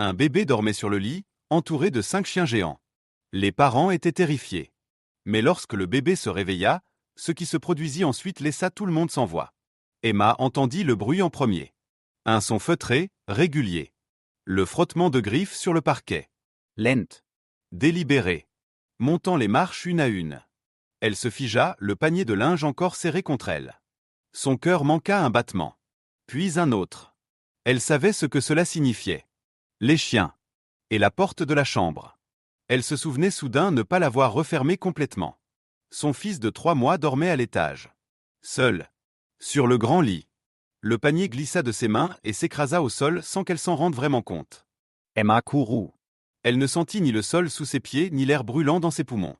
Un bébé dormait sur le lit, entouré de 5 chiens géants. Les parents étaient terrifiés. Mais lorsque le bébé se réveilla, ce qui se produisit ensuite laissa tout le monde sans voix. Emma entendit le bruit en premier. Un son feutré, régulier. Le frottement de griffes sur le parquet. Lent. Délibéré. Montant les marches une à une. Elle se figea, le panier de linge encore serré contre elle. Son cœur manqua un battement. Puis un autre. Elle savait ce que cela signifiait. Les chiens. Et la porte de la chambre. Elle se souvenait soudain ne pas l'avoir refermée complètement. Son fils de 3 mois dormait à l'étage. Seul. Sur le grand lit. Le panier glissa de ses mains et s'écrasa au sol sans qu'elle s'en rende vraiment compte. Emma courut. Elle ne sentit ni le sol sous ses pieds ni l'air brûlant dans ses poumons.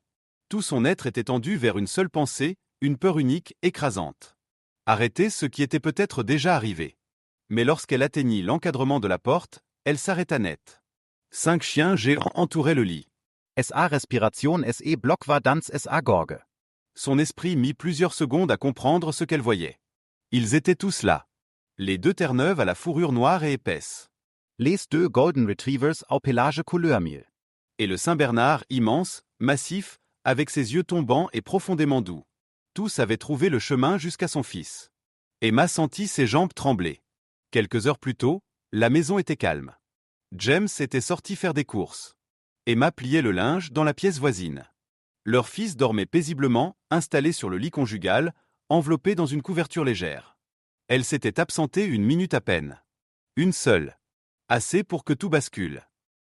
Tout son être était tendu vers une seule pensée, une peur unique, écrasante. Arrêter ce qui était peut-être déjà arrivé. Mais lorsqu'elle atteignit l'encadrement de la porte, elle s'arrêta net. 5 chiens géants entouraient le lit. SA Respiration SE Block war dans SA Gorge. Son esprit mit plusieurs secondes à comprendre ce qu'elle voyait. Ils étaient tous là. Les 2 Terre-Neuve à la fourrure noire et épaisse. Les 2 Golden Retrievers au pelage couleur-miel. Et le Saint-Bernard immense, massif, avec ses yeux tombants et profondément doux. Tous avaient trouvé le chemin jusqu'à son fils. Emma sentit ses jambes trembler. Quelques heures plus tôt, la maison était calme. James était sorti faire des courses. Emma pliait le linge dans la pièce voisine. Leur fils dormait paisiblement, installé sur le lit conjugal, enveloppé dans une couverture légère. Elle s'était absentée 1 minute à peine. Une seule. Assez pour que tout bascule.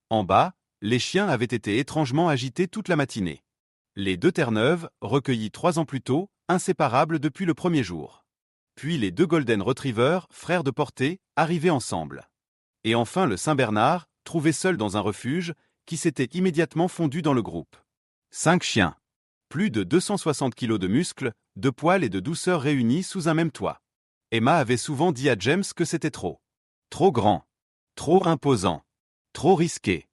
En bas, les chiens avaient été étrangement agités toute la matinée. Les 2 Terre-Neuve, recueillis 3 ans plus tôt, inséparables depuis le premier jour. Puis les 2 Golden Retrievers, frères de portée, arrivés ensemble. Et enfin le Saint-Bernard, trouvé seul dans un refuge, qui s'était immédiatement fondu dans le groupe. 5 chiens. Plus de 260 kilos de muscles, de poils et de douceur réunis sous un même toit. Emma avait souvent dit à James que c'était trop. Trop grand. Trop imposant. Trop risqué.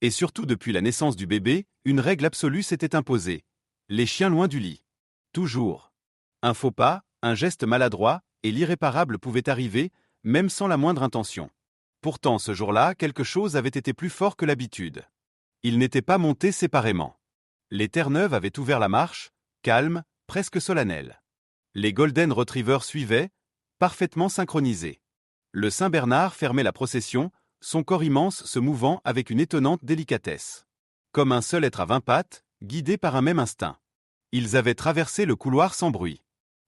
Et surtout depuis la naissance du bébé, une règle absolue s'était imposée. Les chiens loin du lit. Toujours. Un faux pas, un geste maladroit, et l'irréparable pouvait arriver, même sans la moindre intention. Pourtant ce jour-là, quelque chose avait été plus fort que l'habitude. Ils n'étaient pas montés séparément. Les Terre-Neuve avaient ouvert la marche, calmes, presque solennels. Les Golden Retrievers suivaient, parfaitement synchronisés. Le Saint-Bernard fermait la procession, son corps immense se mouvant avec une étonnante délicatesse. Comme un seul être à 20 pattes, guidé par un même instinct. Ils avaient traversé le couloir sans bruit.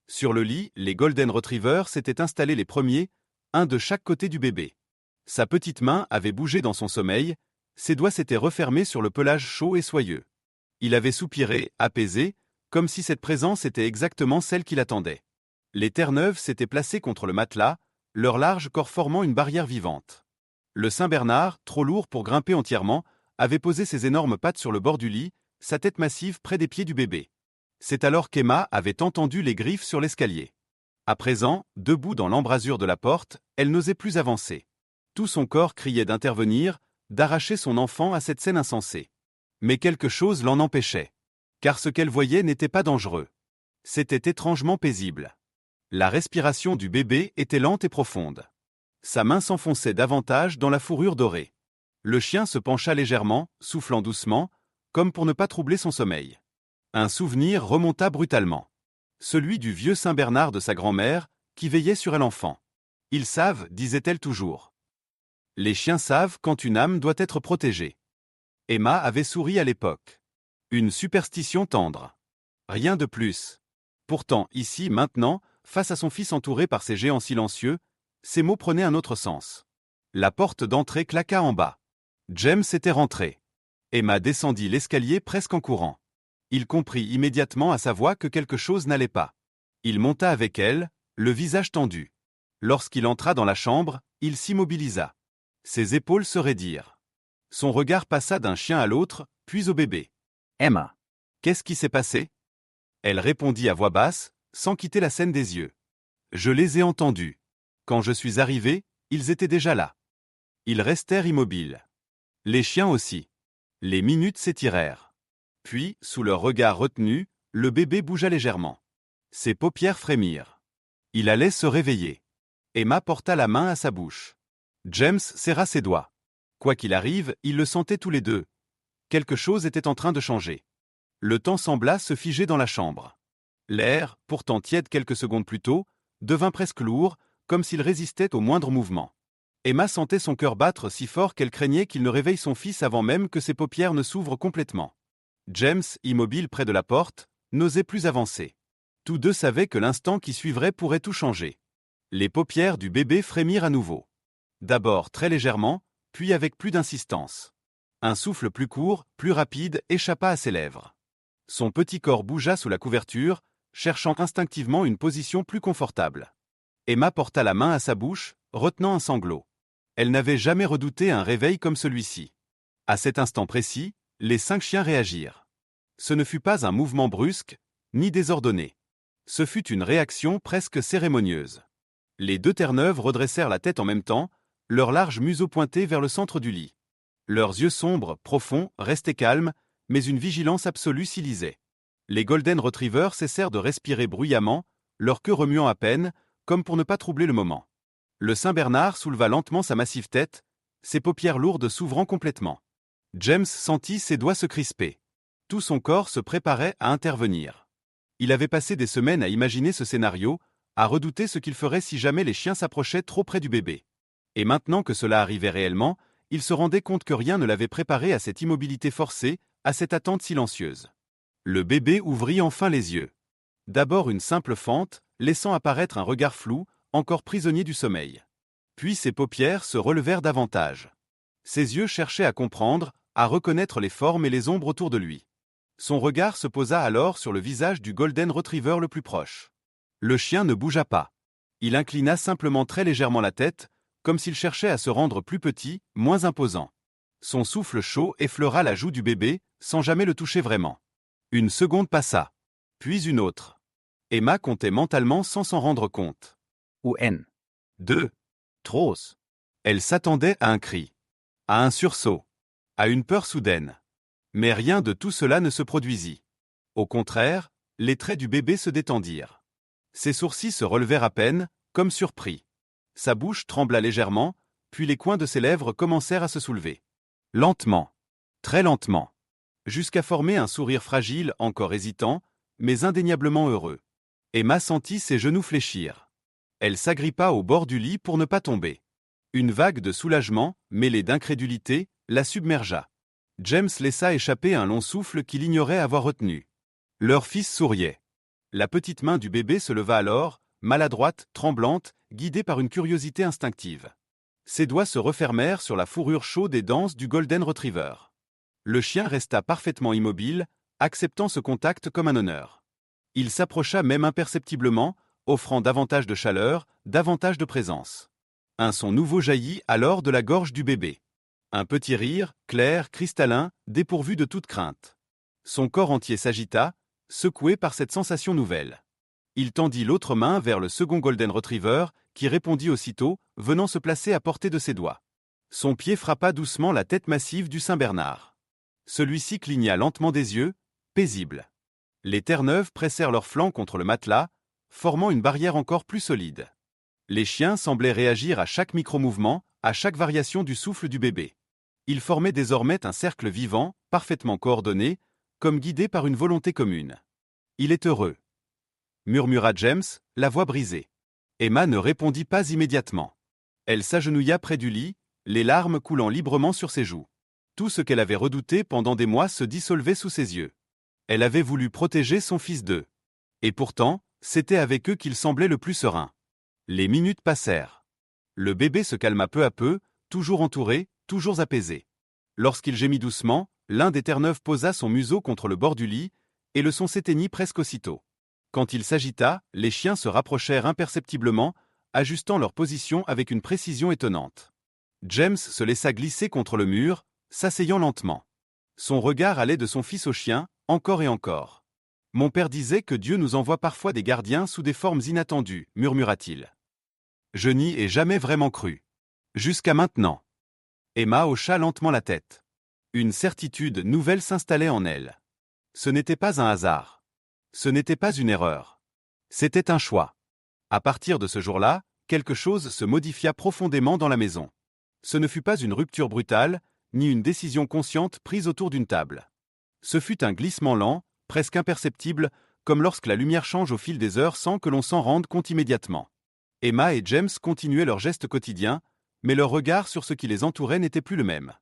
Sur le lit, les Golden Retrievers s'étaient installés les premiers, un de chaque côté du bébé. Sa petite main avait bougé dans son sommeil, ses doigts s'étaient refermés sur le pelage chaud et soyeux. Il avait soupiré, apaisé, comme si cette présence était exactement celle qu'il attendait. Les Terre-Neuve s'étaient placés contre le matelas, leur large corps formant une barrière vivante. Le Saint-Bernard, trop lourd pour grimper entièrement, avait posé ses énormes pattes sur le bord du lit, sa tête massive près des pieds du bébé. C'est alors qu'Emma avait entendu les griffes sur l'escalier. À présent, debout dans l'embrasure de la porte, elle n'osait plus avancer. Tout son corps criait d'intervenir, d'arracher son enfant à cette scène insensée. Mais quelque chose l'en empêchait. Car ce qu'elle voyait n'était pas dangereux. C'était étrangement paisible. La respiration du bébé était lente et profonde. Sa main s'enfonçait davantage dans la fourrure dorée. Le chien se pencha légèrement, soufflant doucement, comme pour ne pas troubler son sommeil. Un souvenir remonta brutalement. Celui du vieux Saint-Bernard de sa grand-mère, qui veillait sur l'enfant. Ils savent, disait-elle toujours. Les chiens savent quand une âme doit être protégée. Emma avait souri à l'époque. Une superstition tendre. Rien de plus. Pourtant, ici, maintenant, face à son fils entouré par ces géants silencieux, ces mots prenaient un autre sens. La porte d'entrée claqua en bas. James était rentré. Emma descendit l'escalier presque en courant. Il comprit immédiatement à sa voix que quelque chose n'allait pas. Il monta avec elle, le visage tendu. Lorsqu'il entra dans la chambre, il s'immobilisa. Ses épaules se raidirent. Son regard passa d'un chien à l'autre, puis au bébé. Emma. Qu'est-ce qui s'est passé? Elle répondit à voix basse, sans quitter la scène des yeux. Je les ai entendus. Quand je suis arrivé, ils étaient déjà là. Ils restèrent immobiles. Les chiens aussi. Les minutes s'étirèrent. Puis, sous leur regard retenu, le bébé bougea légèrement. Ses paupières frémirent. Il allait se réveiller. Emma porta la main à sa bouche. James serra ses doigts. Quoi qu'il arrive, ils le sentaient tous les deux. Quelque chose était en train de changer. Le temps sembla se figer dans la chambre. L'air, pourtant tiède quelques secondes plus tôt, devint presque lourd, comme s'il résistait au moindre mouvement. Emma sentait son cœur battre si fort qu'elle craignait qu'il ne réveille son fils avant même que ses paupières ne s'ouvrent complètement. James, immobile près de la porte, n'osait plus avancer. Tous deux savaient que l'instant qui suivrait pourrait tout changer. Les paupières du bébé frémirent à nouveau. D'abord très légèrement, puis avec plus d'insistance. Un souffle plus court, plus rapide, échappa à ses lèvres. Son petit corps bougea sous la couverture, cherchant instinctivement une position plus confortable. Emma porta la main à sa bouche, retenant un sanglot. Elle n'avait jamais redouté un réveil comme celui-ci. À cet instant précis, les 5 chiens réagirent. Ce ne fut pas un mouvement brusque, ni désordonné. Ce fut une réaction presque cérémonieuse. Les 2 Terre-Neuve redressèrent la tête en même temps, leur large museau pointé vers le centre du lit. Leurs yeux sombres, profonds, restaient calmes, mais une vigilance absolue s'y lisait. Les Golden Retrievers cessèrent de respirer bruyamment, leur queue remuant à peine, comme pour ne pas troubler le moment. Le Saint-Bernard souleva lentement sa massive tête, ses paupières lourdes s'ouvrant complètement. James sentit ses doigts se crisper. Tout son corps se préparait à intervenir. Il avait passé des semaines à imaginer ce scénario, à redouter ce qu'il ferait si jamais les chiens s'approchaient trop près du bébé. Et maintenant que cela arrivait réellement, il se rendait compte que rien ne l'avait préparé à cette immobilité forcée, à cette attente silencieuse. Le bébé ouvrit enfin les yeux. D'abord une simple fente, laissant apparaître un regard flou, encore prisonnier du sommeil. Puis ses paupières se relevèrent davantage. Ses yeux cherchaient à comprendre, à reconnaître les formes et les ombres autour de lui. Son regard se posa alors sur le visage du Golden Retriever le plus proche. Le chien ne bougea pas. Il inclina simplement très légèrement la tête, comme s'il cherchait à se rendre plus petit, moins imposant. Son souffle chaud effleura la joue du bébé, sans jamais le toucher vraiment. Une seconde passa. Puis une autre. Emma comptait mentalement sans s'en rendre compte. UN. 2. Tros. Elle s'attendait à un cri. À un sursaut. À une peur soudaine. Mais rien de tout cela ne se produisit. Au contraire, les traits du bébé se détendirent. Ses sourcils se relevèrent à peine, comme surpris. Sa bouche trembla légèrement, puis les coins de ses lèvres commencèrent à se soulever. Lentement. Très lentement. Jusqu'à former un sourire fragile, encore hésitant, mais indéniablement heureux. Emma sentit ses genoux fléchir. Elle s'agrippa au bord du lit pour ne pas tomber. Une vague de soulagement, mêlée d'incrédulité, la submergea. James laissa échapper un long souffle qu'il ignorait avoir retenu. Leur fils souriait. La petite main du bébé se leva alors, maladroite, tremblante, guidée par une curiosité instinctive. Ses doigts se refermèrent sur la fourrure chaude et dense du Golden Retriever. Le chien resta parfaitement immobile, acceptant ce contact comme un honneur. Il s'approcha même imperceptiblement, offrant davantage de chaleur, davantage de présence. Un son nouveau jaillit alors de la gorge du bébé. Un petit rire, clair, cristallin, dépourvu de toute crainte. Son corps entier s'agita, secoué par cette sensation nouvelle. Il tendit l'autre main vers le second Golden Retriever, qui répondit aussitôt, venant se placer à portée de ses doigts. Son pied frappa doucement la tête massive du Saint-Bernard. Celui-ci cligna lentement des yeux, paisible. Les Terre-Neuve pressèrent leurs flancs contre le matelas, formant une barrière encore plus solide. Les chiens semblaient réagir à chaque micro-mouvement, à chaque variation du souffle du bébé. Ils formaient désormais un cercle vivant, parfaitement coordonné, comme guidé par une volonté commune. « Il est heureux », murmura James, la voix brisée. Emma ne répondit pas immédiatement. Elle s'agenouilla près du lit, les larmes coulant librement sur ses joues. Tout ce qu'elle avait redouté pendant des mois se dissolvait sous ses yeux. Elle avait voulu protéger son fils d'eux. Et pourtant, c'était avec eux qu'il semblait le plus serein. Les minutes passèrent. Le bébé se calma peu à peu, toujours entouré, toujours apaisé. Lorsqu'il gémit doucement, l'un des Terre-Neuve posa son museau contre le bord du lit, et le son s'éteignit presque aussitôt. Quand il s'agita, les chiens se rapprochèrent imperceptiblement, ajustant leur position avec une précision étonnante. James se laissa glisser contre le mur, s'asseyant lentement. Son regard allait de son fils au chien, encore et encore. « Mon père disait que Dieu nous envoie parfois des gardiens sous des formes inattendues, murmura-t-il. Je n'y ai jamais vraiment cru. Jusqu'à maintenant. » Emma hocha lentement la tête. Une certitude nouvelle s'installait en elle. Ce n'était pas un hasard. Ce n'était pas une erreur. C'était un choix. À partir de ce jour-là, quelque chose se modifia profondément dans la maison. Ce ne fut pas une rupture brutale, ni une décision consciente prise autour d'une table. Ce fut un glissement lent, presque imperceptible, comme lorsque la lumière change au fil des heures sans que l'on s'en rende compte immédiatement. Emma et James continuaient leurs gestes quotidiens, mais leur regard sur ce qui les entourait n'était plus le même.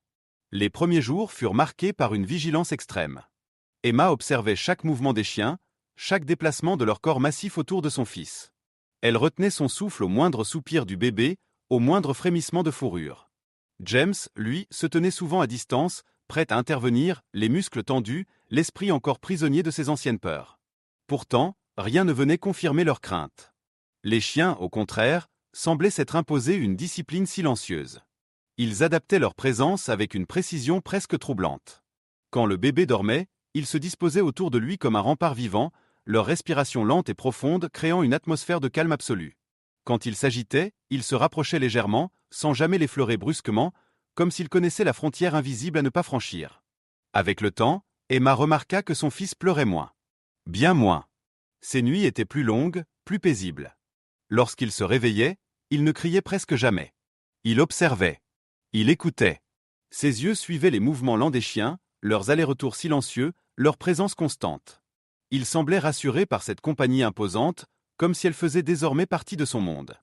Les premiers jours furent marqués par une vigilance extrême. Emma observait chaque mouvement des chiens, chaque déplacement de leur corps massif autour de son fils. Elle retenait son souffle au moindre soupir du bébé, au moindre frémissement de fourrure. James, lui, se tenait souvent à distance, prêt à intervenir, les muscles tendus, l'esprit encore prisonnier de ses anciennes peurs. Pourtant, rien ne venait confirmer leurs craintes. Les chiens, au contraire, semblaient s'être imposés une discipline silencieuse. Ils adaptaient leur présence avec une précision presque troublante. Quand le bébé dormait, ils se disposaient autour de lui comme un rempart vivant, leur respiration lente et profonde créant une atmosphère de calme absolu. Quand ils s'agitaient, ils se rapprochaient légèrement, sans jamais l'effleurer brusquement, comme s'ils connaissaient la frontière invisible à ne pas franchir. Avec le temps, Emma remarqua que son fils pleurait moins. Bien moins. Ses nuits étaient plus longues, plus paisibles. Lorsqu'il se réveillait, il ne criait presque jamais. Il observait. Il écoutait. Ses yeux suivaient les mouvements lents des chiens, leurs allers-retours silencieux, leur présence constante. Il semblait rassuré par cette compagnie imposante, comme si elle faisait désormais partie de son monde.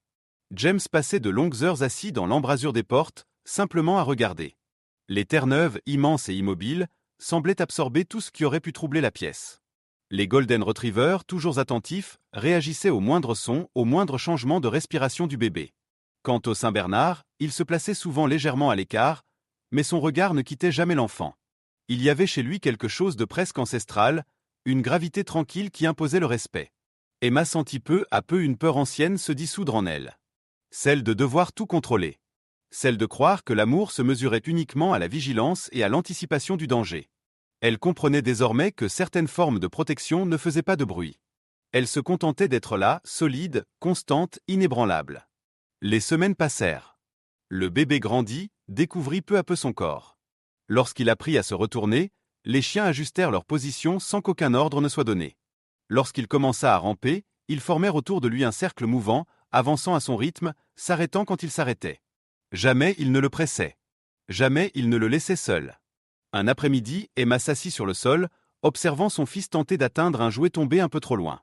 James passait de longues heures assis dans l'embrasure des portes, simplement à regarder. Les Terre-Neuve, immenses et immobiles, semblaient absorber tout ce qui aurait pu troubler la pièce. Les Golden Retrievers, toujours attentifs, réagissaient au moindre son, au moindre changement de respiration du bébé. Quant au Saint-Bernard, il se plaçait souvent légèrement à l'écart, mais son regard ne quittait jamais l'enfant. Il y avait chez lui quelque chose de presque ancestral, une gravité tranquille qui imposait le respect. Emma sentit peu à peu une peur ancienne se dissoudre en elle. Celle de devoir tout contrôler. Celle de croire que l'amour se mesurait uniquement à la vigilance et à l'anticipation du danger. Elle comprenait désormais que certaines formes de protection ne faisaient pas de bruit. Elle se contentait d'être là, solide, constante, inébranlable. Les semaines passèrent. Le bébé grandit, découvrit peu à peu son corps. Lorsqu'il apprit à se retourner, les chiens ajustèrent leur position sans qu'aucun ordre ne soit donné. Lorsqu'il commença à ramper, ils formèrent autour de lui un cercle mouvant, avançant à son rythme, s'arrêtant quand il s'arrêtait. Jamais il ne le pressait. Jamais il ne le laissait seul. Un après-midi, Emma s'assit sur le sol, observant son fils tenter d'atteindre un jouet tombé un peu trop loin.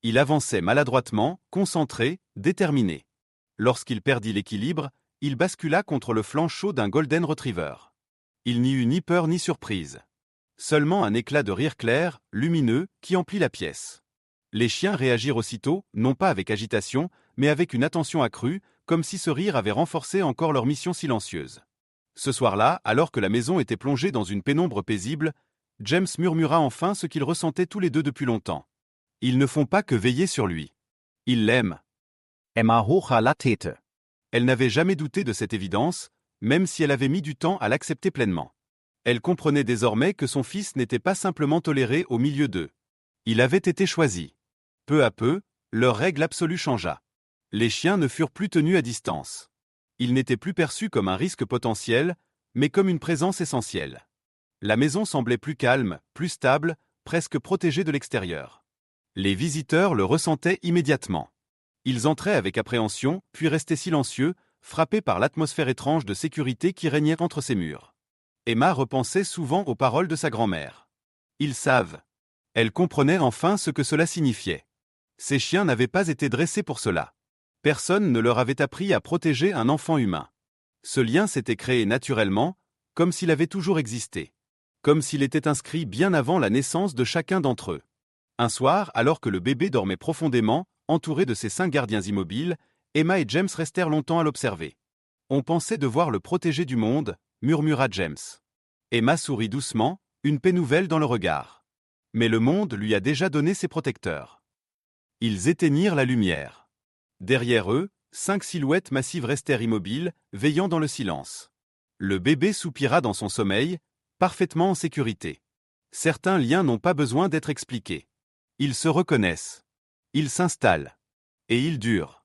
Il avançait maladroitement, concentré, déterminé. Lorsqu'il perdit l'équilibre, il bascula contre le flanc chaud d'un Golden Retriever. Il n'y eut ni peur ni surprise. Seulement un éclat de rire clair, lumineux, qui emplit la pièce. Les chiens réagirent aussitôt, non pas avec agitation, mais avec une attention accrue, comme si ce rire avait renforcé encore leur mission silencieuse. Ce soir-là, alors que la maison était plongée dans une pénombre paisible, James murmura enfin ce qu'ils ressentaient tous les deux depuis longtemps. Ils ne font pas que veiller sur lui. Ils l'aiment. Emma hocha la tête. Elle n'avait jamais douté de cette évidence, même si elle avait mis du temps à l'accepter pleinement. Elle comprenait désormais que son fils n'était pas simplement toléré au milieu d'eux. Il avait été choisi. Peu à peu, leur règle absolue changea. Les chiens ne furent plus tenus à distance. Ils n'étaient plus perçus comme un risque potentiel, mais comme une présence essentielle. La maison semblait plus calme, plus stable, presque protégée de l'extérieur. Les visiteurs le ressentaient immédiatement. Ils entraient avec appréhension, puis restaient silencieux, frappés par l'atmosphère étrange de sécurité qui régnait entre ces murs. Emma repensait souvent aux paroles de sa grand-mère. Ils savent. Elle comprenait enfin ce que cela signifiait. Ces chiens n'avaient pas été dressés pour cela. Personne ne leur avait appris à protéger un enfant humain. Ce lien s'était créé naturellement, comme s'il avait toujours existé. Comme s'il était inscrit bien avant la naissance de chacun d'entre eux. Un soir, alors que le bébé dormait profondément, entouré de ses 5 gardiens immobiles, Emma et James restèrent longtemps à l'observer. On pensait devoir le protéger du monde, murmura James. Emma sourit doucement, une paix nouvelle dans le regard. Mais le monde lui a déjà donné ses protecteurs. Ils éteignirent la lumière. Derrière eux, 5 silhouettes massives restèrent immobiles, veillant dans le silence. Le bébé soupira dans son sommeil, parfaitement en sécurité. Certains liens n'ont pas besoin d'être expliqués. Ils se reconnaissent. Ils s'installent. Et ils durent.